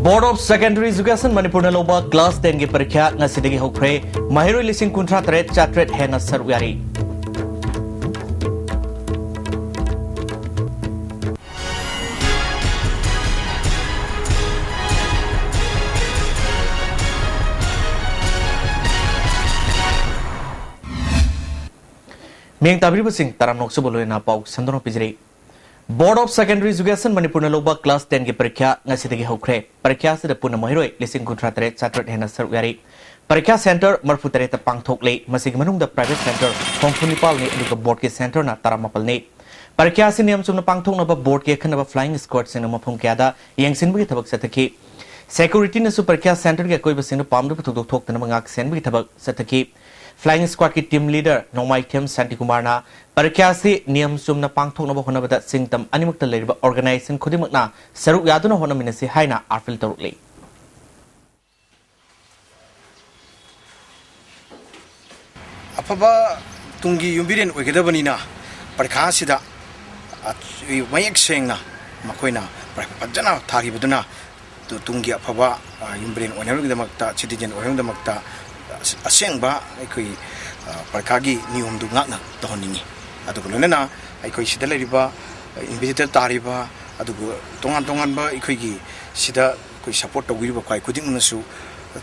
Board of Secondary Education Manipur na loba class 10 gi parikha ngasidagi hokre mahiroi lising kuntra tret chatret hena sarwyari Meng tabri basing taram nok subolo na pau sandono pijri Board of Secondary Education Manipur na loba class 10 gi parikha ngasidagi hokre parikha sida puna mahiroi lising kuntra tret chatret hena sarwyari parikha center marfutare ta pangthok le masig manung da private center hongfunipal ni aduga board ke center na taramapal ni parikha si niyam sumna pangthok na ba board ke khanaba flying squad sing na mafum kya da yengsin bi thabak sathaki security na su parikha center ke koi basing na pamdu thok thok na mangak sen bi thabak sathaki Flying Squad ki team leader Nomai Tim Santi Kumar na parikha si niyam sumna pangthok na ba honabada singtam animakta leriba organization khudimak na saruk yaduna honamina si haina arfil tarukli Apaba tungi yumbiren oigedabani na parikha sida mayak sengna makoina parajana thagibaduna tungi apaba yumbiren onharugidamakta citizen onharugidamakta asengba aikoi parkagi niyom du ngakna tohningi adu kulena aikoi sida leriba invigilator tariba adu tongan tongan ba aikoi gi sida koi support tawiriba kai kuding nasu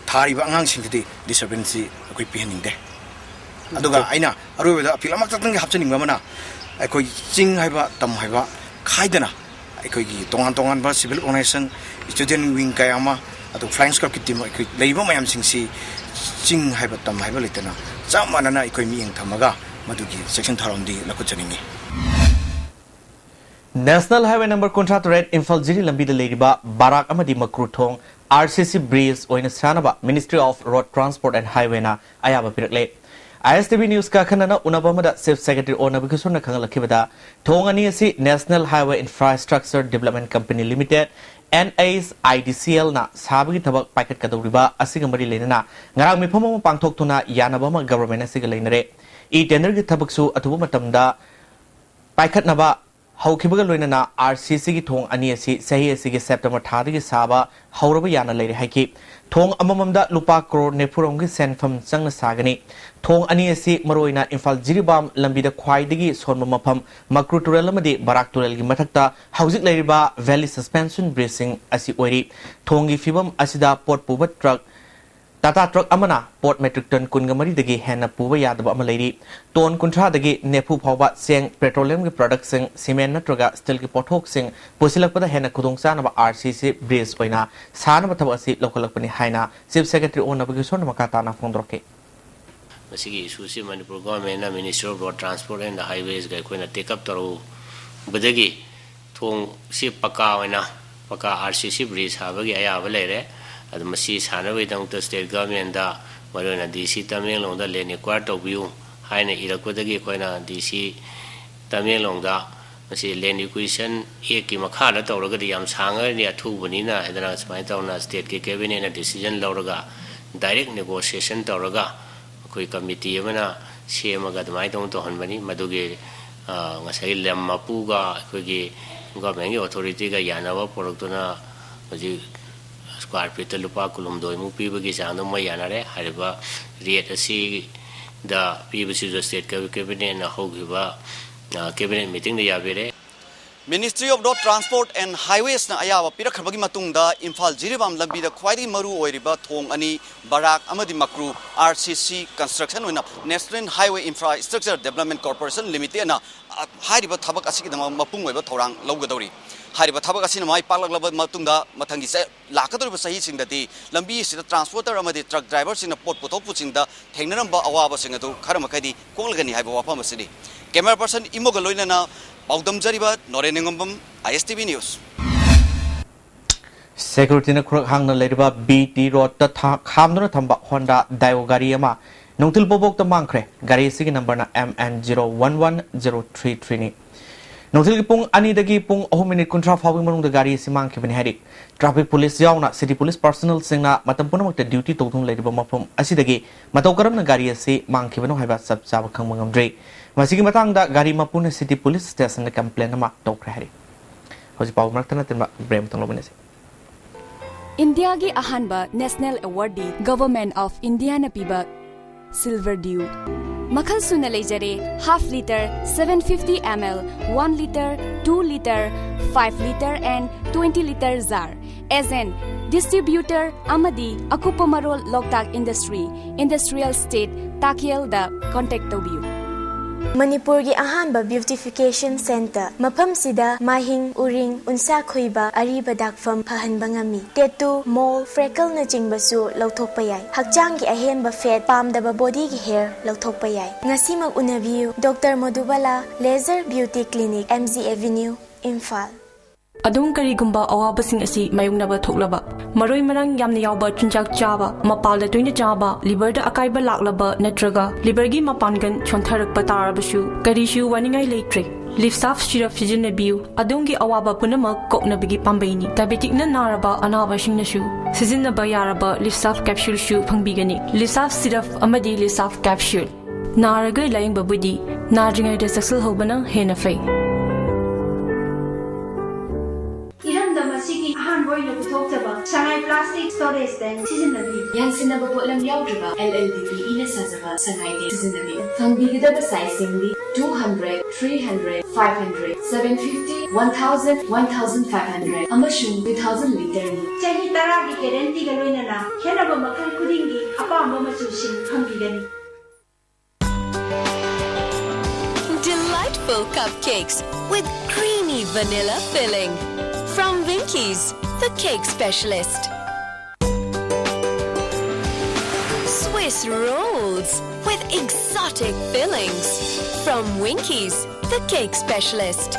thariba angang singdi disturbance aikoi pihaningde aduga aina aruweda apilama tatang hapchaning mana aikoi ching haiba tam haiba khaidana aikoi gi tongan tongan ba civil organization student wing kayama adu flying squad ki team aikoi leiba mayam singsi Ching haibatam haibalitana Zamanana ikoi mi thamaga madugi section tharondi lakuchaningi National Highway number contract red Infal Jiri lambi da leriba Barak amadi Makruthong RCC Breeze oina sanaba Ministry of Road Transport and Highway na ayaba pirakle Istv news ka khanana unabamada Chief Secretary ona bikasona khangalakibada thong ani asi National Highway Infrastructure Development Company Limited NASIDCL na sabagi tabak paket kaduriba asigamari lenana ngarang mifamo pangthok tuna yanabama government asiga leinare I tender gi tabaksu atubu matamda paket naba haukibaga loinana RCC gi thong ani asi sahi asi gi September thadi gi saba hauraba yana leire haiki thong amamamda lupa crore nepurong gi senfam changna sagani thong ani asi maroina Infal Jiribam lambida khwaidagi sonma mafam Makru Turel amadi Barak Turel gi mathakta haujik leiriba Valley Suspension Bracing asi oiri thong gi fibam asida port puba truck Tata truck amana port metric ton kungamari dagi henna puba yadaba ama leiri ton kuntra dagi nepu phawba seng petroleum gi product sing cement natraga steel gi pothok sing pusilakpada henna khudongsa na RCC Breeze oina sana bathaba asi lokalakpani haina Chief Secretary ona bagi son makata na fondroke Masigi issue Manipur government na Ministry of Road Transport and Highways ga koina take up taro badagi thong si paka oina paka RCC Breeze habagi ayaba leire admasi sanawai dang to state government da marona DC Tamenglong da leni quarter view haina irakwadagi koina DC Tamenglong da masi land acquisition ek ki makha da tawraga yam sanga ni athubani na edana smai tawna state ke cabinet na decision lawraga direct negotiation tawraga koi committee amana semaga dmai tong to hanbani maduge ngasai lem mapuga koi gi government authority ga yanawa product na ji square feet lupa kulum doi mu pibagi jang ma yanare hariba rate asi da pibasi state cabinet na hogiba cabinet meeting da yabere Ministry of Road Transport and Highways na ayawa pirakhabagi matungda Infal Jiribam lambi da khwaidi maru oiriba thong ani Barak amadi Makru RCC construction oina National Highway Infrastructure Development Corporation Limited na hariba thabak asigi dama mapung oiba thorang laugadori hariba thabak asina mai paklaglaba matungda mathangi se lakadoriba sahi singdati lambi sida transporter amadi truck driver sina pot puthok puchingda thengnaramba awaba singadu kharamakadi kolgani haiba wafam asidi camera person imogaloina na Paudam Jariba, Noreningum, Istv News. Security na khurok hangna leriba BT road ta khamna thamba Honda Dio gari ama nongtil bobok ta mangkhre gari sigi number na MN011033 ni nongtil gi pung ani dagi pung 3 minute kontra fawing manung da gari si mangkhe bani hadik traffic police yauna city police personnel singna matam punamak ta duty tawthung leriba mafum asidagi mataw karam na gari si mangkhe banu haiba sab sab khangmangam Masigi matang da gari mapuna city police station na complain nama tokre hari. Hoji pau martana tinba brem tong lobane se. India gi ahanba National Awardee Government of India na piba Silver Dew. Makhal suna lejare half liter, 750 ml, 1 liter, 2 liter, 5 liter and 20 liter jar. As an distributor amadi akupamarol Loktak Industry, Industrial State, Takiel da contact tobiu. Manipur gi ahanba beautification center mafam sida mahing uring unsa khoiba ariba dakfam phahan bangami tattoo mole freckle na jingbasu lauthokpa yai hakchang gi ahenba fat pamdaba body gi hair lauthokpa yai ngasi mag unabiu Dr. Madhubala Laser Beauty Clinic MZ Avenue Imphal adum karigumba awabasing asi mayungnaba thoklaba maroi marang yamna yawba chunjak chaba mapalda toina chaba liver da akaiba laklaba natraga liver gi mapangan chontharak patarabasu karishu waningai leitre lifsaf syrup sijinabiu adungi awaba punama koknabigi pambaini diabetic na naraba anabasing nasu sizinaba yaraba lifsaf capsule shu phangbigani lifsaf syrup amadi lifsaf capsule naraga layingba budi nadringai da saksal hobana hena fai Sangai plastic storage tank sizinnabi yansinaba potlam yaudriba LLDP ina sajaba sangai de sizinnabi fangbigidaba sizing di 200 300 500 750 1000 1500 amashun 2000 liter ni chahi taragi guarantee ga loinana khenaba makhal kudingi apamba machusin fangbigani. Delightful cupcakes with creamy vanilla filling from Winkies, the cake specialist. Swiss rolls with exotic fillings from Winkies, the cake specialist.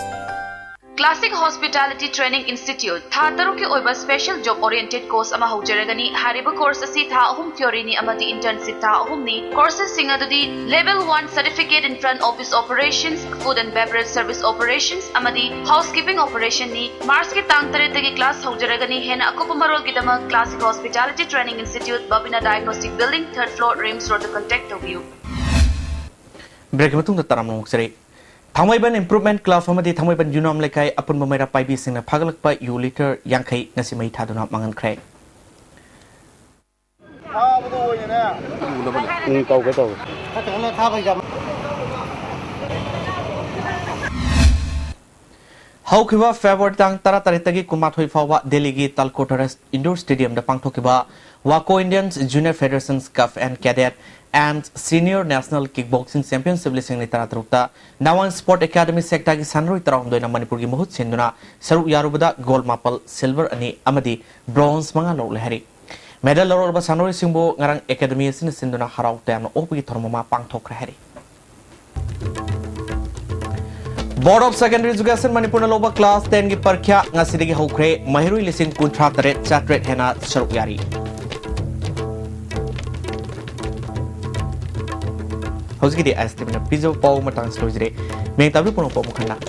Classic Hospitality Training Institute tha taruki oiba special job oriented course ama haujaragani hariba course asi tha ahum theory ni amadi internship tha ahum ni courses singa dudi level 1 certificate in front office operations food and beverage service operations amadi housekeeping operation ni Mars ki tang tare tagi class haujaragani hena akupamarol gi dama Classic Hospitality Training Institute Babina Diagnostic Building 3rd floor Rims Road contact of you. Break matung da taram nok sere Thamaiban Improvement Club amadi Thamaiban Unom Lekai apun bamaira paibi singna phagalakpa U liter yankai ngasi mai thaduna mangan khrai Haukiba February tang tara taritagi kumathoi fawa Delhi gi Talkotara Indoor Stadium da pangthokiba Waco Indians Junior Federations Cup and Cadet and Senior National Kickboxing Championship lising ni taratrukta Nawan Sport Academy sector gi sanroi tarawm doina Manipur gi mahut sinduna saruk yarubada gold mapal silver ani amadi bronze manga lo lehari medal loror ba sanroi singbo ngarang academy sin sinduna harau tam opgi thormama pangthok rehari Board of Secondary Education Manipur na loba class 10 gi parkya ngasidigi hokre mahirui lising kuntra tare chatret hena saruk yari How's the Istv na piso pau matang slow jre. May tabi puno po mukha na.